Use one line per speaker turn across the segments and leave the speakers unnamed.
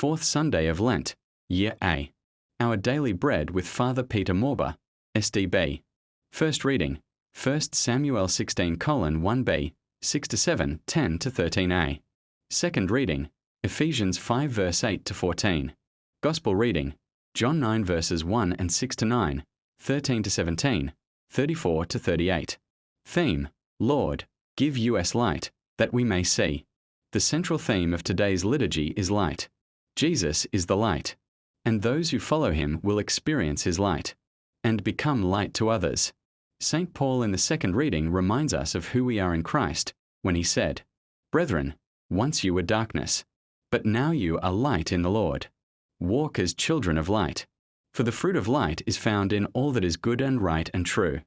Fourth Sunday of Lent, Year A. Our Daily Bread with Father Peter Morba, SDB. First reading, 1 Samuel 16:1b, 6-7, 10-13a. Second reading, Ephesians 5 verse 8-14. Gospel reading, John 9 verses 1 and 6-9, 13-17, 34-38. Theme, Lord, give us light, that we may see. The central theme of today's liturgy is light. Jesus is the light, and those who follow him will experience his light and become light to others. St. Paul in the second reading reminds us of who we are in Christ when he said, "Brethren, once you were darkness, but now you are light in the Lord. Walk as children of light, for the fruit of light is found in all that is good and right and true."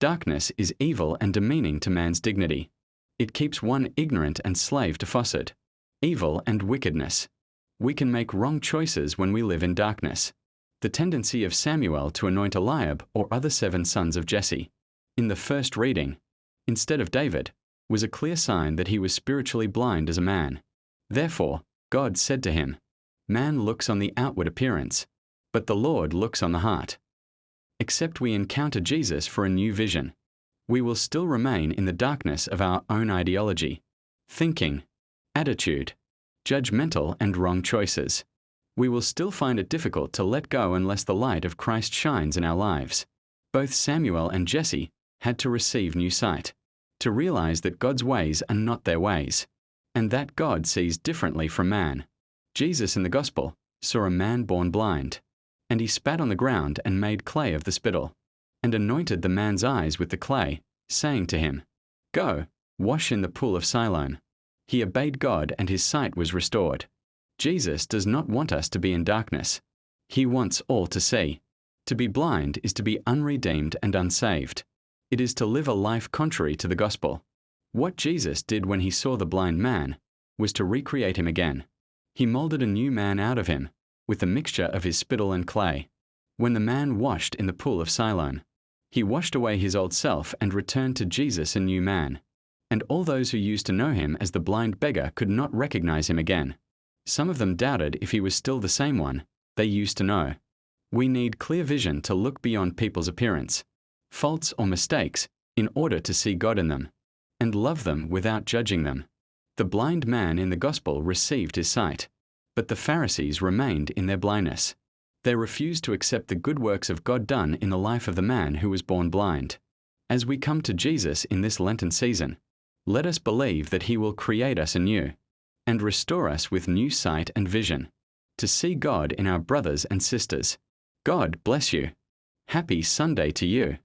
Darkness is evil and demeaning to man's dignity. It keeps one ignorant and slave to falsehood, evil and wickedness. We can make wrong choices when we live in darkness. The tendency of Samuel to anoint Eliab or other 7 sons of Jesse, in the first reading, instead of David, was a clear sign that he was spiritually blind as a man. Therefore, God said to him, "Man looks on the outward appearance, but the Lord looks on the heart." Except we encounter Jesus for a new vision, we will still remain in the darkness of our own ideology, thinking, attitude, judgmental and wrong choices. We will still find it difficult to let go unless the light of Christ shines in our lives. Both Samuel and Jesse had to receive new sight, to realize that God's ways are not their ways, and that God sees differently from man. Jesus in the Gospel saw a man born blind, and he spat on the ground and made clay of the spittle, and anointed the man's eyes with the clay, saying to him, "Go, wash in the pool of Siloam." He obeyed God and his sight was restored. Jesus does not want us to be in darkness. He wants all to see. To be blind is to be unredeemed and unsaved. It is to live a life contrary to the gospel. What Jesus did when he saw the blind man was to recreate him again. He molded a new man out of him, with the mixture of his spittle and clay. When the man washed in the pool of Siloam, he washed away his old self and returned to Jesus a new man. And all those who used to know him as the blind beggar could not recognize him again. Some of them doubted if he was still the same one they used to know. We need clear vision to look beyond people's appearance, faults or mistakes, in order to see God in them, and love them without judging them. The blind man in the gospel received his sight, but the Pharisees remained in their blindness. They refused to accept the good works of God done in the life of the man who was born blind. As we come to Jesus in this Lenten season, let us believe that he will create us anew and restore us with new sight and vision, to see God in our brothers and sisters. God bless you. Happy Sunday to you.